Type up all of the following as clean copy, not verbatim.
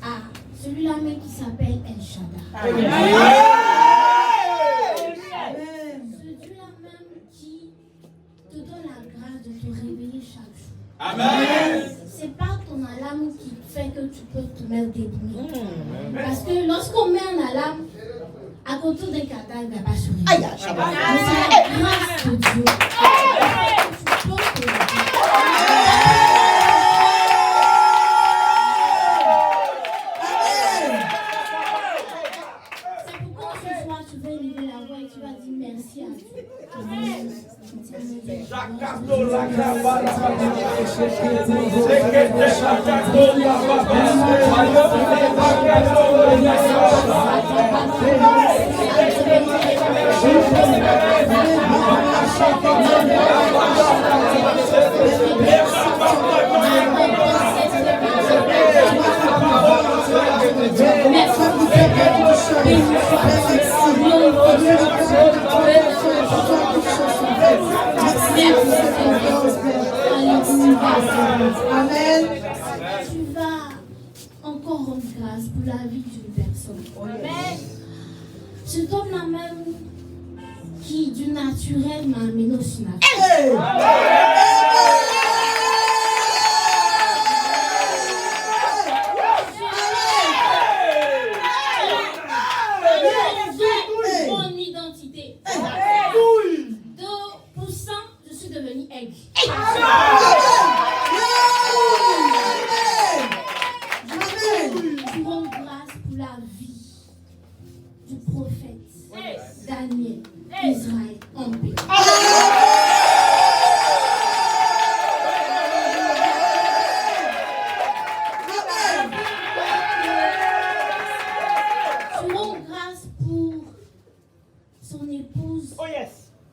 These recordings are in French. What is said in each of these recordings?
à celui-là même qui s'appelle El Shaddai. Ce Dieu-là même qui te donne la grâce de te réveiller chaque jour. Amen. C'est pas ton alarme qui fait que tu peux te mettre debout. Parce que lorsqu'on met un alarme, à côté d'un cadavre, il ne va pas sourire. Mais c'est la grâce de Dieu. Tu peux te lever. C'est pourquoi ce soir, tu vas élever la voix et tu vas dire merci à Dieu. Amen. Tu vas encore rendre grâce pour la vie d'une personne. Amen. Cet homme-là même qui du naturel m'a amené au synagogue. Mon identité. 2%, je suis devenue aigre. Tu rends grâce pour la vie du prophète Daniel, Israël en paix. Tu rends grâce pour son épouse,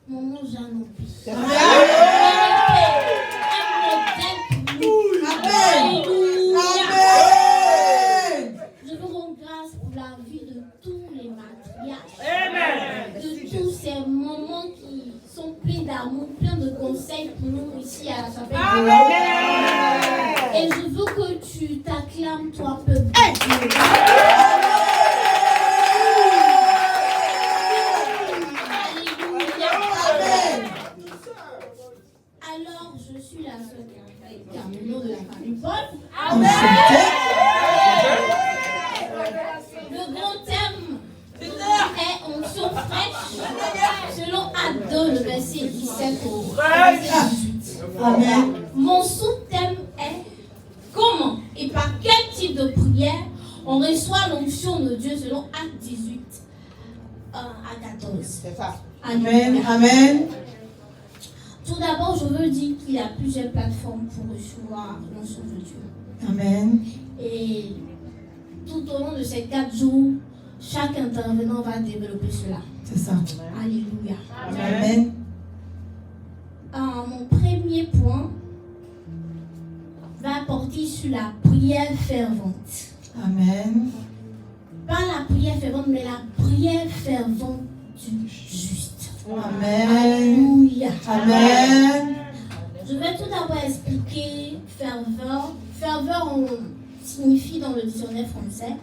Maman Jeanne en paix. Un modèle pour nous. Alléluia. Je vous rends grâce pour la vie de tous les matriarches. De tous ces moments qui sont pleins d'amour, pleins de conseils pour nous ici à la chapelle de Dieu. Et je veux que tu t'acclames, toi, peuple de Dieu. Alléluia. Alors, je suis la seule Carmelo de la famille Paul. Le grand terme est onction fraîche, selon Acte 2, le verset 17 au verset 18. Amen. Mon sous-thème est comment et par quel type de prière on reçoit l'onction de Dieu selon Acte 18 à 14. C'est ça. Amen. Amen. Tout d'abord, je veux dire qu'il y a plusieurs plateformes pour recevoir l'onction de Dieu. Amen. Et tout au long de ces 4 jours, chaque intervenant va développer cela. C'est ça. Alléluia. Amen. Mon premier point va porter sur la prière fervente. Amen. Pas la prière fervente, mais la prière fervente du juste. Amen. Alléluia. Amen. Je vais tout d'abord expliquer ferveur. Ferveur signifie dans le dictionnaire français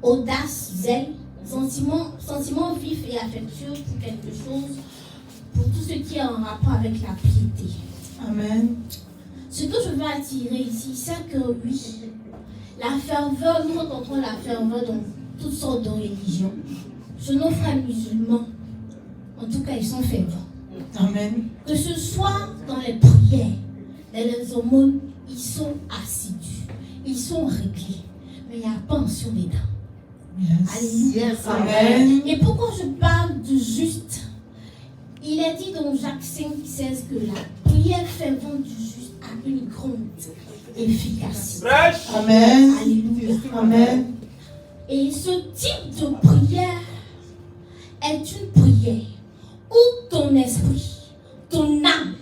audace, zèle, sentiment vif et affectueux pour quelque chose, pour tout ce qui est en rapport avec la piété. Amen. Ce que je veux attirer ici, c'est que oui, la ferveur, nous rencontrons la ferveur dans toutes sortes de religions. Chez nos frères musulmans, en tout cas, ils sont fervents. Amen. Que ce soit dans les prières, dans les aumônes, ils sont assidus, ils sont réglés, mais il n'y a pas onction dedans. Yes. Alléluia. Yes. Amen. Et pourquoi je parle du juste? Il est dit dans Jacques 5,16 que la prière fervente du juste a une grande efficacité. Amen. Alléluia. Amen. Et ce type de prière est une prière où ton esprit, ton âme,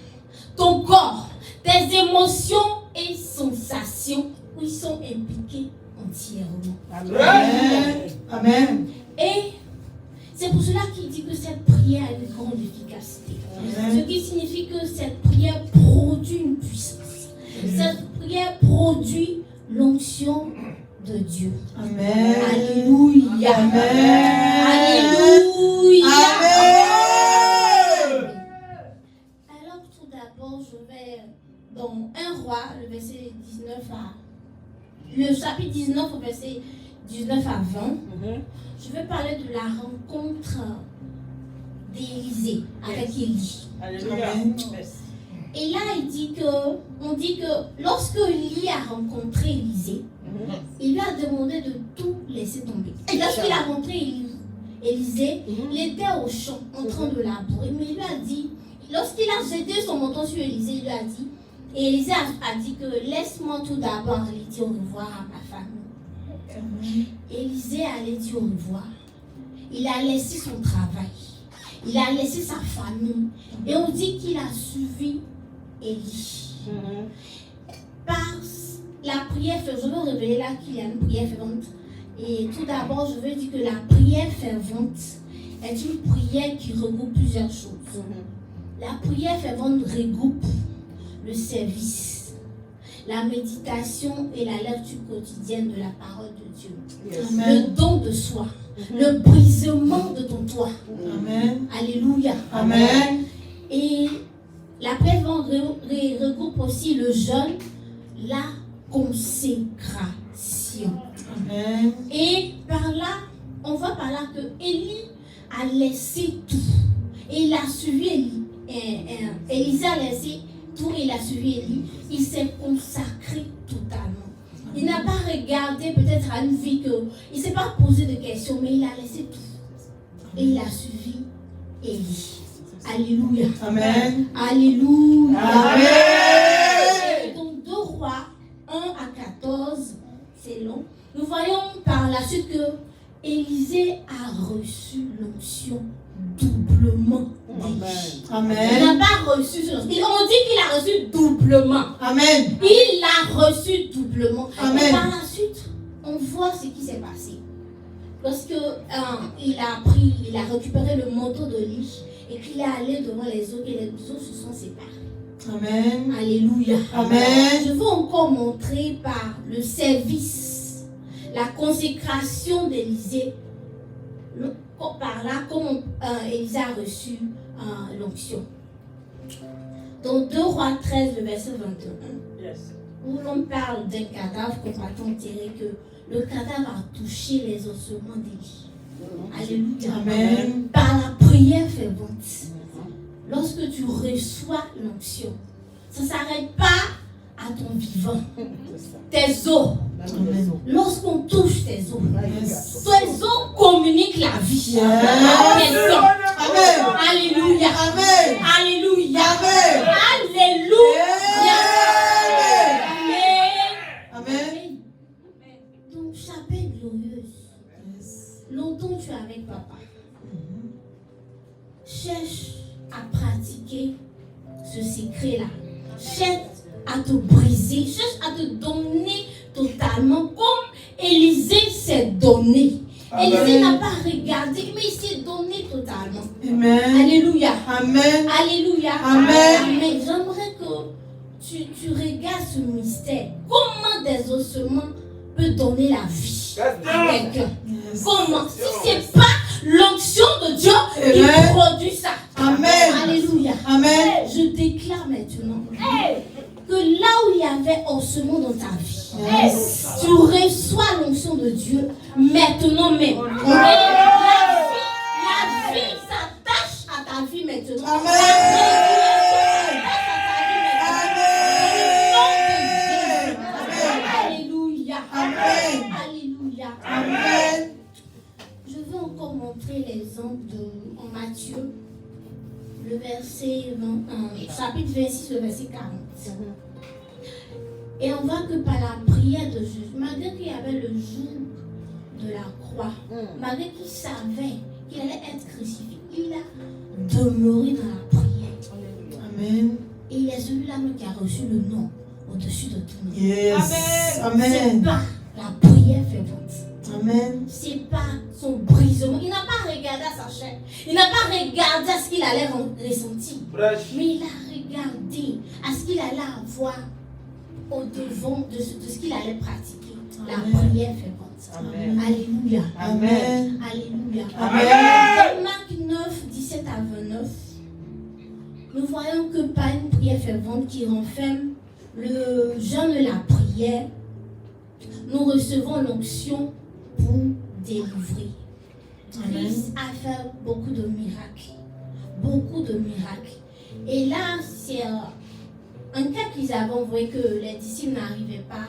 ton corps, tes émotions et sensations, où ils sont impliqués entièrement. Amen. Amen. Et c'est pour cela qu'il dit que cette prière a une grande efficacité. Amen. Ce qui signifie que cette prière produit une puissance. Cette prière produit l'onction de Dieu. Amen. Alléluia. Amen. Alléluia. Amen. Alors tout d'abord, je vais dans 1 Roi, le verset 19 à... Le chapitre 19 au verset 19 à 20. Je vais parler de la rencontre d'Élisée avec Élie. Alléluia. Et là, on dit que lorsque Élie a rencontré Élisée, il lui a demandé de tout laisser tomber. Et lorsqu'il a rencontré Élisée, il était au champ en train de labourer. Mais il lui a dit, lorsqu'il a jeté son manteau sur Élisée, il lui a dit, et Élisée a dit que laisse-moi tout d'abord aller dire au revoir à ma famille. Élisée allait dire au revoir. Il a laissé son travail. Il a laissé sa famille. Et on dit qu'il a suivi Élie. Par la prière fervente, je veux révéler là qu'il y a une prière fervente. Et tout d'abord, je veux dire que la prière fervente est une prière qui regroupe plusieurs choses. La prière fervente regroupe le service, la méditation et la lecture quotidienne de la parole de Dieu. Amen. Le don de soi, le brisement de ton toit. Amen. Alléluia. Amen. Et la prière fervente regroupe aussi le jeûne, la consécration. Amen. Et par là, on voit par là que Élie a laissé tout. Et il a suivi Élie. Élisée a laissé tout et il a suivi Élie. Il s'est consacré totalement. Il n'a pas regardé peut-être à une vie que... Il ne s'est pas posé de questions, mais il a laissé tout. Et il a suivi Élie. Alléluia. Amen. Alléluia. Amen. Donc 2 Rois 1 à 14, c'est long. Nous voyons par la suite que Élisée a reçu l'onction doublement. Amen. Il Amen. n'a pas reçu son onction. On dit qu'il a reçu doublement. Amen. Il l'a reçu doublement. Amen. Et par la suite, on voit ce qui s'est passé. Lorsque il a récupéré le manteau de Élie et qu'il est allé devant les eaux et les eaux se sont séparées. Amen. Alléluia. Amen. Je veux encore montrer par le service, la consécration d'Élisée, par là comment Élisée a reçu l'onction. Dans 2 Rois 13, le verset 21, où l'on parle d'un cadavre qu'on va enterrer, que le cadavre a touché les ossements d'Élie. Alléluia. Amen. Par la prière fervente, lorsque tu reçois l'onction, ça ne s'arrête pas à ton vivant. Tes os, Amen. lorsqu'on touche tes os, Yes. tes os communiquent la vie. Yes. à quelqu'un. Amen. Alléluia. Amen. Alléluia. Amen. Alléluia. Amen. Amen. Donc, chapelle glorieuse. Longtemps tu es avec papa. Cherche à pratiquer ce secret-là. Cherche à te briser. Cherche à te donner totalement comme Élisée s'est donné. Élisée n'a pas regardé, mais il s'est donné totalement. Amen. Alléluia. Amen. Alléluia. Amen. Amen. J'aimerais que tu regardes ce mystère. Comment des ossements peuvent donner la vie à quelqu'un? Yes. Comment? Si ce n'est pas l'onction de Dieu qui Amen. produit ça. Amen. Alléluia. Amen. Je déclare maintenant que là où il y avait ossements dans ta vie, Yes. tu reçois l'onction de Dieu maintenant même. La vie s'attache à ta vie maintenant. Amen. La résurrection s'attache à ta vie maintenant. Alléluia. Amen. Alléluia. Amen. Je veux encore montrer l'exemple en Matthieu, le verset 21, chapitre 26, le verset 40. Et on voit que par la prière de Jésus, malgré qu'il y avait le jour de la croix, malgré qu'il savait qu'il allait être crucifié, il a demeuré dans la prière. Amen. Et il est celui-là même qui a reçu le nom au-dessus de tout nom. Yes. C'est Amen. pas la prière fervente. Amen. C'est pas son brisement. Il n'a pas regardé à sa chair. Il n'a pas regardé à ce qu'il allait ressentir. Mais il a regardé à ce qu'il allait avoir au-devant de ce qu'il allait pratiquer. La Amen. prière fervente. Amen. Alléluia. Amen. Alléluia. Amen. Dans Marc 9, 17 à 29, nous voyons que par une prière fervente qui renferme le jeûne et la prière, nous recevons l'onction pour délivrer. Amen. Christ a fait beaucoup de miracles. Beaucoup de miracles. Et là, c'est un cas qu'ils avaient envoyé que les disciples n'arrivaient pas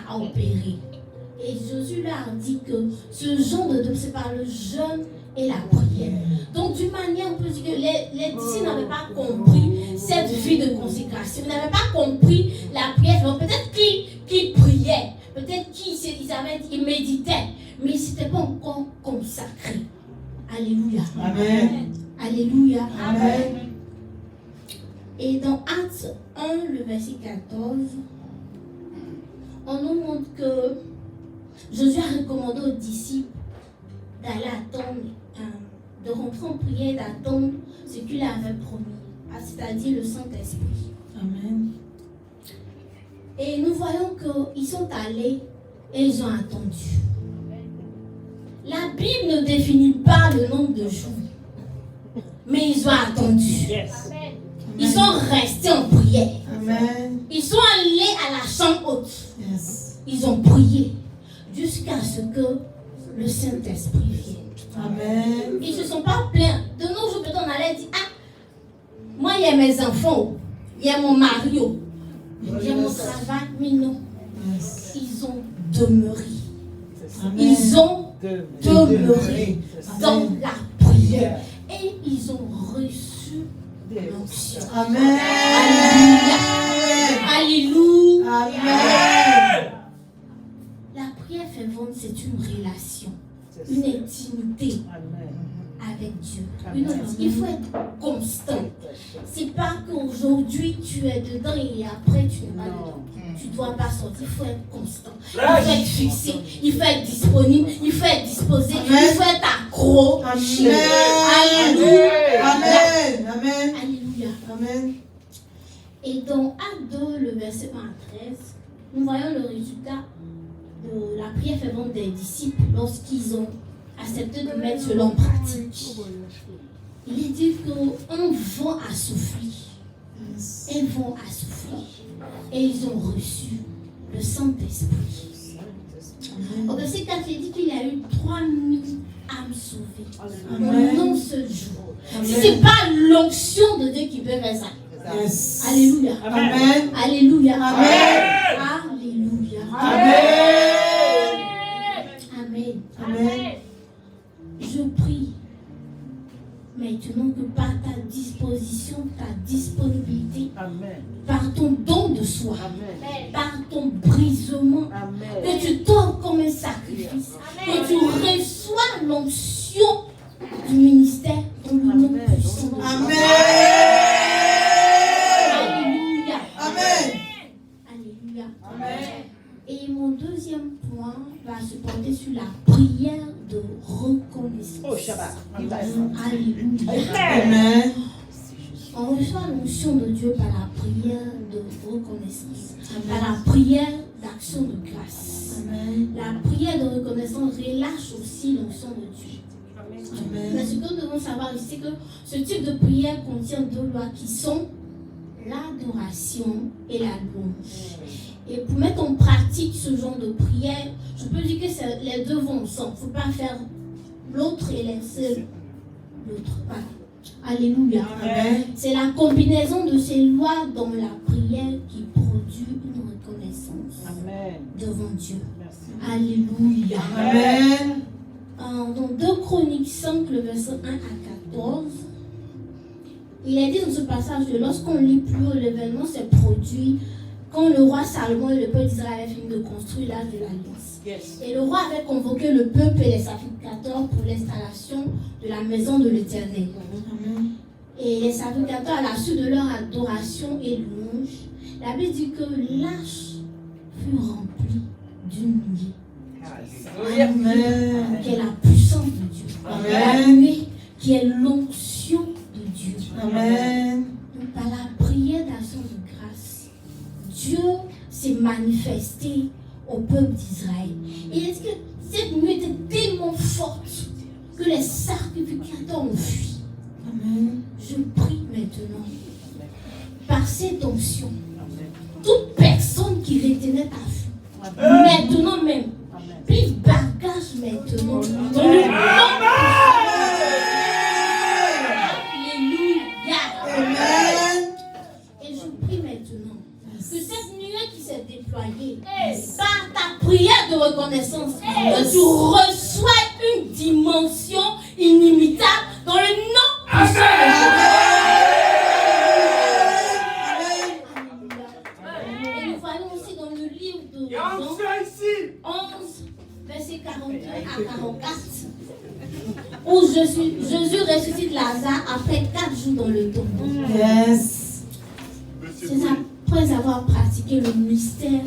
à opérer. Et Jésus leur a dit que ce genre de c'est par le jeûne et la prière. Donc, d'une manière, on peut dire que les disciples n'avaient pas compris cette vie de consécration. Ils n'avaient pas compris la prière. Donc, peut-être qu'ils priaient, peut-être qu'ils méditaient, mais ils n'étaient pas encore consacrés. Alléluia. Amen. Alléluia. Amen. Et dans Actes 1, le verset 14, on nous montre que Jésus a recommandé aux disciples d'aller attendre, de rentrer en prière, d'attendre ce qu'il avait promis, c'est-à-dire le Saint-Esprit. Amen. Et nous voyons qu'ils sont allés et ils ont attendu. La Bible ne définit pas le nombre de jours, mais ils ont attendu. Yes. Ils sont restés en prière. Amen. Ils sont allés à la chambre haute. Yes. Ils ont prié jusqu'à ce que le Saint-Esprit vienne. Amen. Ils ne se sont pas plaints. De nos jours, peut-être on allait dire, ah, moi il y a mes enfants, il y a mon mari, il y a mon travail, mais non. Yes. Ils ont demeuré. Amen. Ils ont demeuré dans Amen. la prière. Et ils ont reçu l'onction. Amen. Alléluia. Amen. La prière fervente, c'est une relation, une intimité avec Dieu. Il faut être constant. C'est pas qu'aujourd'hui tu es dedans et après tu n'es pas dedans. Tu ne dois pas sortir. Il faut être constant. Il faut être fixé. Il faut être disponible. Il faut être disposé. Amen. Il faut être accro. Amen. Alléluia. Amen. Amen. Alléluia. Amen. Et dans Acte 2, le verset 1 à 13, nous voyons le résultat de la prière fervente des disciples lorsqu'ils ont accepté de mettre cela en pratique. Il est dit qu'un vent a soufflé. Yes. Un vent a soufflé. Et ils ont reçu le Saint-Esprit. Au verset 4, il dit qu'il y a eu 3000 âmes sauvées Amen. en un seul jour. Amen. Si ce n'est pas l'onction de Dieu qui peut faire ça. Yes. Alléluia. Amen. Alléluia. Amen. Alléluia. Amen. Amen. Amen. Je prie maintenant que par ta disposition, ta disponibilité, Amen. par ton don de soi, Amen. par ton brisement, Amen. que tu t'offres comme un sacrifice, que tu reçois l'onction du ministère dans le nom puissant. Amen. Alléluia. Amen. Alléluia. Amen. Et mon deuxième point va se porter sur la prière de reconnaissance. Oh, Shabbat. Alléluia. Amen. On reçoit l'onction de Dieu par la prière de reconnaissance, par la prière d'action de grâce. Amen. La prière de reconnaissance relâche aussi l'onction de Dieu. Mais Amen. ce que nous devons savoir, c'est que ce type de prière contient deux lois qui sont l'adoration et la louange. Et pour mettre en pratique ce genre de prière, je peux dire que les deux vont ensemble. Il ne faut pas faire l'autre et laisser l'autre. Voilà. Alléluia. Amen. C'est la combinaison de ces lois dans la prière qui produit une reconnaissance Amen. devant Dieu. Merci. Alléluia. Amen. Dans 2 Chroniques 5, le verset 1 à 14, il est dit dans ce passage que lorsqu'on lit plus haut, l'événement s'est produit quand le roi Salomon et le peuple d'Israël avaient fini de construire l'arche de l'Alliance. Yes. Et le roi avait convoqué le peuple et les sacrificateurs pour l'installation de la maison de l'Éternel. Amen. Et les sacrificateurs, à la suite de leur adoration et louange, la Bible dit que l'arche fut remplie d'une nuée. Amen. Qui est la puissance de Dieu. Amen. La nuée qui est l'onction de Dieu. Amen. Donc, par la prière d'action de grâce, Dieu s'est manifesté au peuple d'Israël. Et est-ce que cette nuit était tellement forte que les sacrificateurs ont fui. Amen. Je prie maintenant, par cette onction, toute personne qui retenait ta vue, maintenant même, puis bagage maintenant, dans le nom. Alléluia. Amen. Et je prie maintenant que cette nuée qui s'est déployée, par ta prière de reconnaissance, que tu reçois une dimension inimitable dans le nom de Jésus. Et nous voyons aussi dans le livre de Jean 11, verset 41 à 44, où Jésus ressuscite Lazare après 4 jours dans le tombeau. Yes. C'est après avoir pratiqué le mystère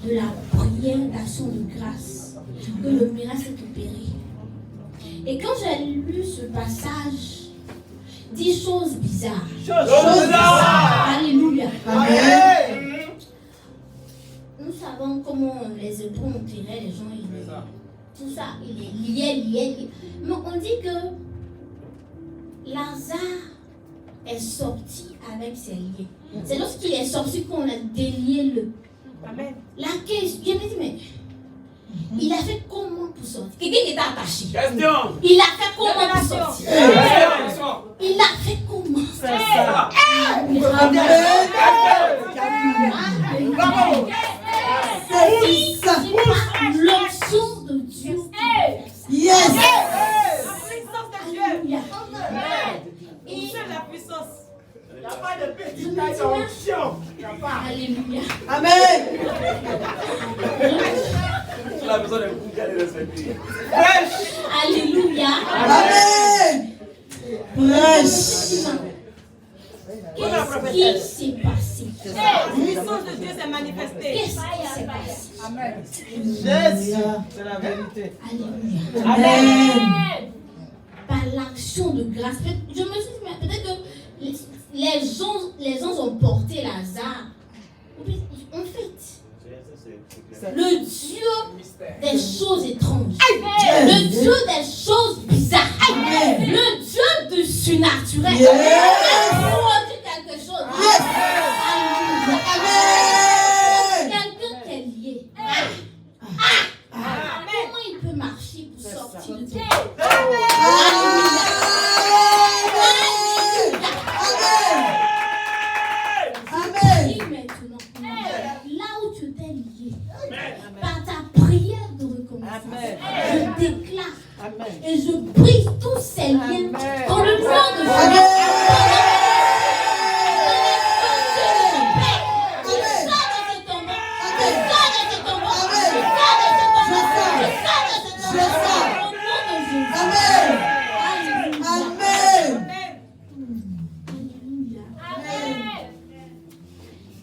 de la prière d'action de grâce que le miracle s'est opéré. Et quand j'ai lu ce passage, 10 choses bizarres. Alléluia. Amen. Nous savons comment les Hébreux enterraient les gens. Tout ça, il est lié. Mais on dit que Lazare est sorti avec ses liens. C'est lorsqu'il est sorti qu'on a délié le. Amen. La caisse, je me dis, mais il a fait comment pour sortir? Quelqu'un qui était attaché. Il a fait comment pour sortir? Il a fait comment? C'est ça. C'est pas l'onction de Dieu. Yes. La puissance de Dieu. Alléluia. Et c'est la puissance. Il n'y a pas de petit Je me taille dis, d'onction. Il n'y a pas. Alléluia. Amen. Tu as besoin de bouger et de respecter. Alléluia. Amen. Prêche. Qu'est-ce qui s'est passé? La puissance de Dieu s'est manifestée. Qu'est-ce qui s'est passé? Jésus. C'est la vérité. Alléluia. Amen. Par l'action de grâce. Je me suis dit, mais peut-être que les gens ont porté Lazare. En fait, le Dieu des choses étranges, le Dieu des choses bizarres, le Dieu du surnaturel, a produit quelque chose. Alléluia. Quelqu'un qui est lié. Comment il peut marcher pour sortir de Dieu? Et maintenant, là où tu t'es lié, par ta prière de reconnaissance, je déclare et je brise tous ces liens dans le nom de Jésus.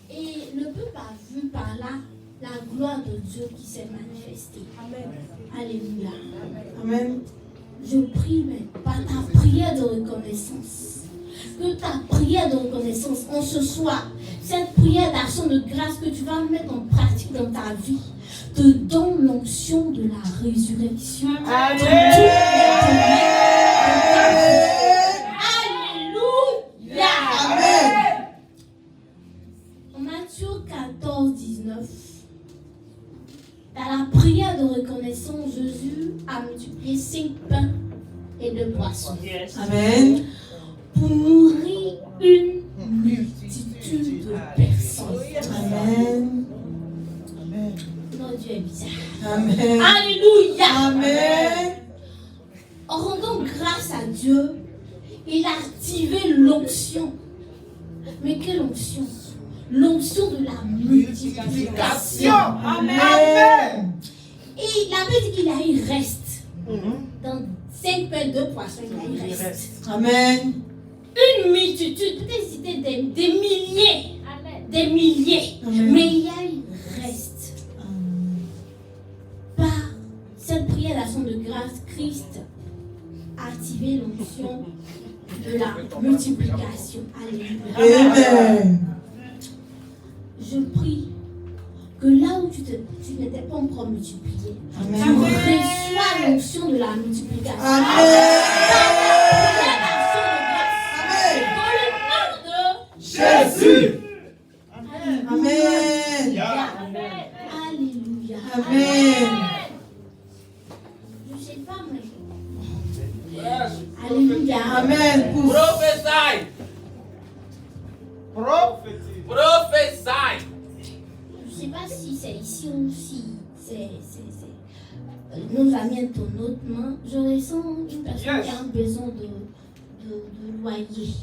Et le peuple a vu par là la gloire de Dieu qui s'est manifestée. Alléluia. Amen. Je prie, mais par ta prière de reconnaissance, que ta prière de reconnaissance en ce soir, cette prière d'action de grâce que tu vas mettre en pratique dans ta vie, te donne l'onction de la résurrection. Alléluia. En Matthieu 14, 19, dans la prière de reconnaissance, Jésus a multiplié 5 pains et 2 poissons. Amen. Pour nourrir une multitude de personnes. Amen. Notre Dieu est bizarre. Amen. Alléluia. Amen. En rendant grâce à Dieu, il a activé l'onction. Mais quelle onction? L'onction de la multiplication. Amen. Et il avait dit qu'il y a eu reste. Dans 5 pains, 2 poissons, il y a eu reste. Amen. Une multitude, peut-être c'était des milliers. Des milliers. Amen. Mais il y a eu reste. Par cette prière d'action de grâce, Christ a activé l'onction de la multiplication. Alléluia. Amen. Je prie que là où tu n'étais pas encore multiplié, Amen. tu reçois l'onction de la multiplication. Amen. Jésus. Amen. Alléluia. Amen. Je ne sais pas, mais. Alléluia. Amen. Prophesy. Prophétise. Prophesy. Je ne sais pas si c'est ici ou si c'est nos amis internautes. Je ressens une personne qui a besoin de loyer.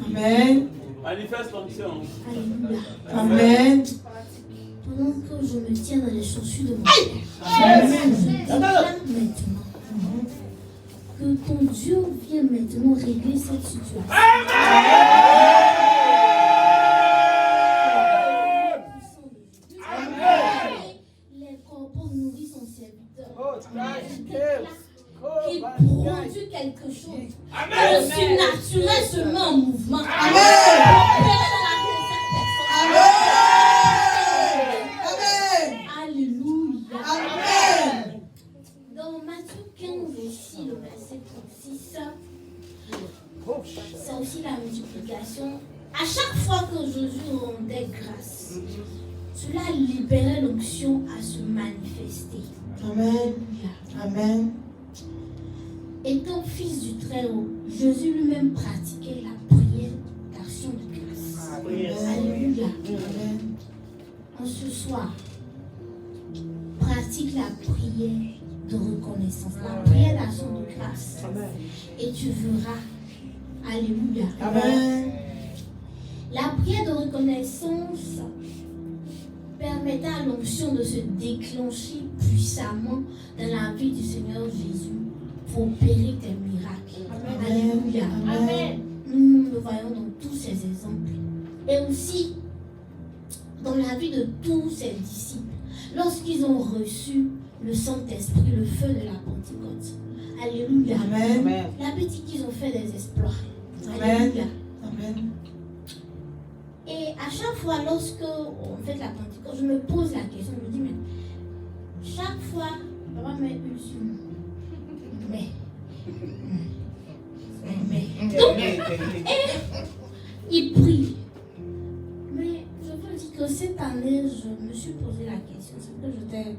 Amen. Manifeste l'onction. Alléluia. Amen. Pendant que je me tiens dans les chaussures de mon père, Amen. je déclare maintenant que ton Dieu vient maintenant régler cette situation. Les corbeaux nourrissent son serviteur. Qu'il produit quelque chose. Le surnaturel se met en mouvement. Amen. Opérez dans la vie de cette personne. Alléluia. Amen. Dans Matthieu 15 aussi, le verset 36, c'est aussi la multiplication. À chaque fois que Jésus rendait grâce, cela libérait l'onction à se manifester. Amen. Amen. Étant fils du Très-Haut, Jésus lui-même pratiquait la prière d'action de grâce. Alléluia. Amen. En ce soir, pratique la prière de reconnaissance, la prière d'action de grâce. Et tu verras. Alléluia. Amen. La prière de reconnaissance permettait à l'onction de se déclencher puissamment dans la vie du Seigneur Jésus pour opérer des miracles. Alléluia. Amen. Nous le voyons dans tous ces exemples. Et aussi dans la vie de tous ses disciples. Lorsqu'ils ont reçu le Saint-Esprit, le feu de la Pentecôte. Alléluia. Amen. La Bible dit qu'ils ont fait des exploits. Amen. Alléluia. Amen. Et à chaque fois, lorsque on fait la Pentecôte, je me pose la question, je me dis, mais chaque fois, papa met une sur moi. Mais. Donc, et il prie. Mais je peux dire que cette année, je me suis posé la question. C'est que j'étais.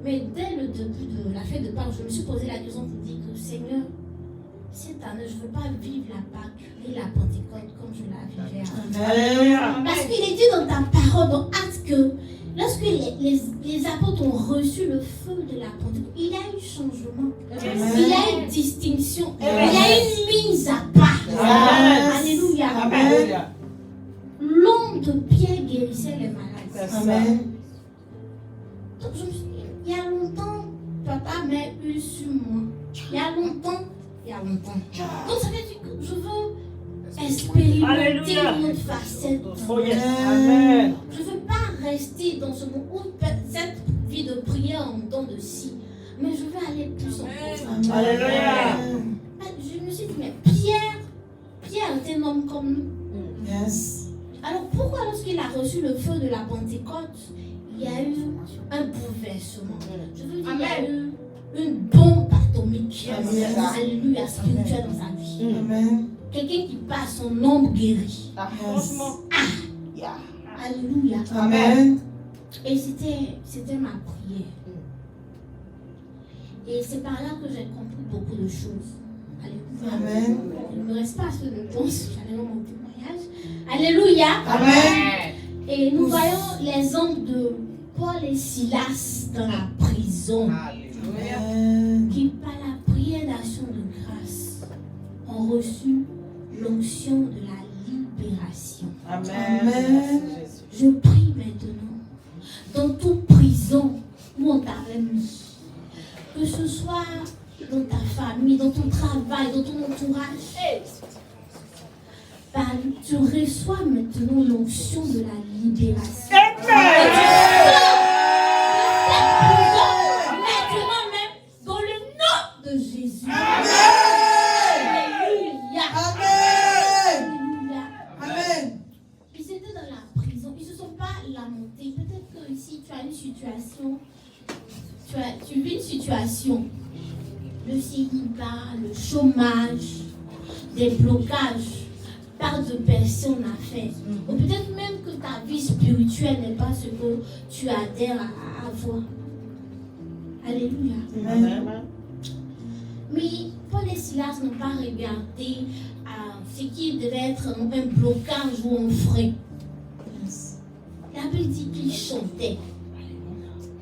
Mais dès le début de la fête de Pâques, je me suis posé la question pour dire que Seigneur, cette année, je ne veux pas vivre la Pâques et la Pentecôte comme je la vivais avant. Amen. Parce qu'il est dit dans ta parole, dans Actes, que lorsque les apôtres ont reçu le feu de la Pentecôte, il y a eu changement, il y a eu distinction, il y a eu mise à part. Alléluia. Amen. L'homme de Pierre guérissait les malades. Amen. Donc je me suis dit, il y a longtemps, papa m'a eu sur moi. Il y a longtemps. Donc ça veut dire que je veux expérimenter une autre facette. Amen. Je ne veux pas rester dans ce monde où cette vie de prière en temps de si, mais je veux aller plus en profondeur. Alléluia. Je me suis dit, mais Pierre était un homme comme nous. Yes. Alors pourquoi lorsqu'il a reçu le feu de la Pentecôte, il y a eu un bouleversement? Je veux dire, il y a eu une bombe atomique. Alléluia, spirituelle dans sa vie. Amen. Quelqu'un qui passe son ombre guéri. Franchement. Alléluia. Amen. Et c'était ma prière. Et c'est par là que j'ai compris beaucoup de choses. Alléluia. Amen. Il ne me reste pas assez de temps, j'allais dans mon témoignage. Alléluia. Amen. Et nous voyons l'exemple de Paul et Silas dans la prison, Amen. qui par la prière d'action de grâce ont reçu l'onction de la libération. Amen. Je prie maintenant, dans toute prison où on t'avait mis, que ce soit dans ta famille, dans ton travail, dans ton entourage, tu reçois maintenant l'onction de la libération. Et tu sors de cette prison maintenant même dans le nom de Jésus. Alléluia. Amen. Alléluia. Amen. Ils étaient dans la prison. Ils ne se sont pas tu vis une situation, le célibat, le chômage, des blocages par de personnes à faire. Ou peut-être même que ta vie spirituelle n'est pas ce que tu adhères à avoir. Alléluia. Amen. Mais Paul et Silas n'ont pas regardé ce qui devait être un blocage ou un frein. La Bible dit qu'ils chantaient.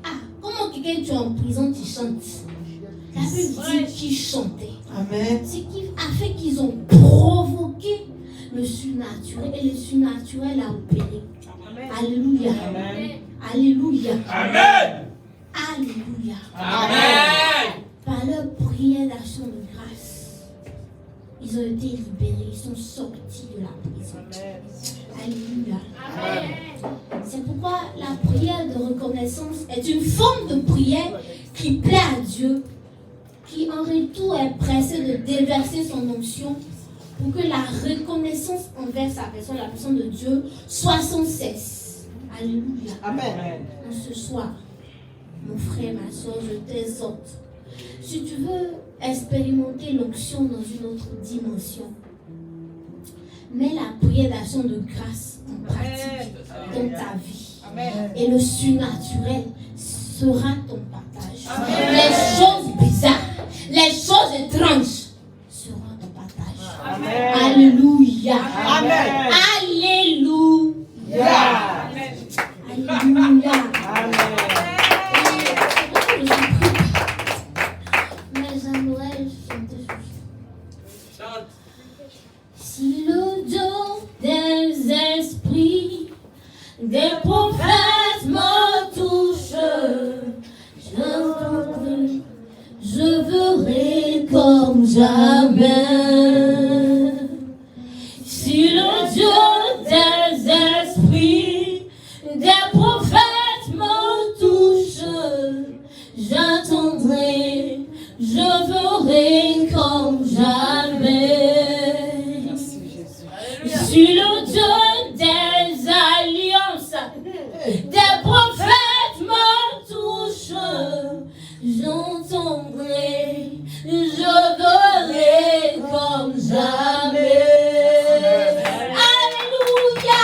Ah, comment quelqu'un tu es en prison, tu chantes? La Bible dit qu'ils chantaient. Amen. Ce qui a fait qu'ils ont provoqué le surnaturel et le surnaturel a opéré. Alléluia. Alléluia. Amen. Alléluia. Amen. Par leur prière d'action de grâce, ils ont été libérés, ils sont sortis de la prison. Alléluia. C'est pourquoi la prière de reconnaissance est une forme de prière qui plaît à Dieu, qui en retour est pressé de déverser son onction pour que la reconnaissance envers sa personne, la personne de Dieu, soit sans cesse. Alléluia. Amen. Donc ce soir, mon frère, ma soeur, je t'exhorte. Si tu veux expérimenter l'onction dans une autre dimension, mets la prière d'action de grâce en pratique dans ta vie. Et le surnaturel sera ton partage. Les choses bizarres, les choses étranges seront ton partage. Alléluia. Amen. Alléluia. Alléluia. Mais j'aimerais chanter Chante. si le don des esprits, des prophètes me touche, je verrai comme jamais. Si le Dieu des esprits, des prophètes me touche, j'attendrai, je verrai comme jamais. Si le Dieu des alliances, des prophètes me touche, j'entendrai, je verrai comme jamais. Alléluia.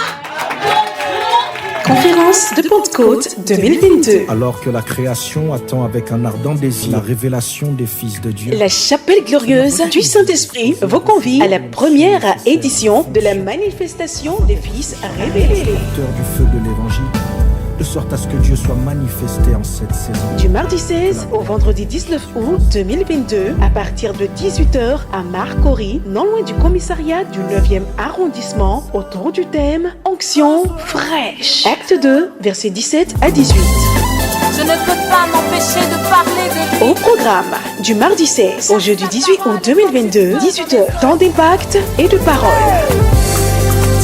Conférence de Pentecôte 2022. Alors que la création attend avec un ardent désir la révélation des fils de Dieu. La chapelle glorieuse du Saint-Esprit vous convie à la première édition de la manifestation des fils révélés. Porteur du feu de l'évangile, de sorte à ce que Dieu soit manifesté en cette saison. Du mardi 16 au vendredi 19 août 2022, à partir de 18h à Marcory, non loin du commissariat du 9e arrondissement, autour du thème Onction fraîche. Acte 2, versets 17 à 18. Je ne peux pas m'empêcher de parler de lui. Au programme, du mardi 16 au jeudi 18 août 2022, 18h, temps d'impact et de parole.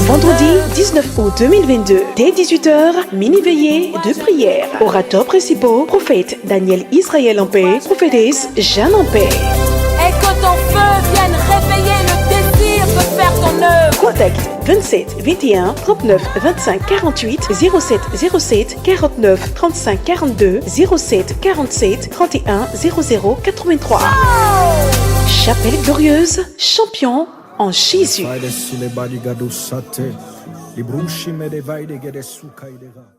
Vendredi 19 août 2022, dès 18h, mini-veillée de prière. Orateurs principaux, prophète Daniel Israël en paix, prophétesse Jeanne en paix. Et que ton feu vienne réveiller le désir de faire ton œuvre. Contact 27 21 39 25 48 07 07 49 35 42 07 47 31 00 83. Chapelle glorieuse, champion en Jésus. Vai dessi le badi gadu sate, li brushi me de vai de gede suka idega.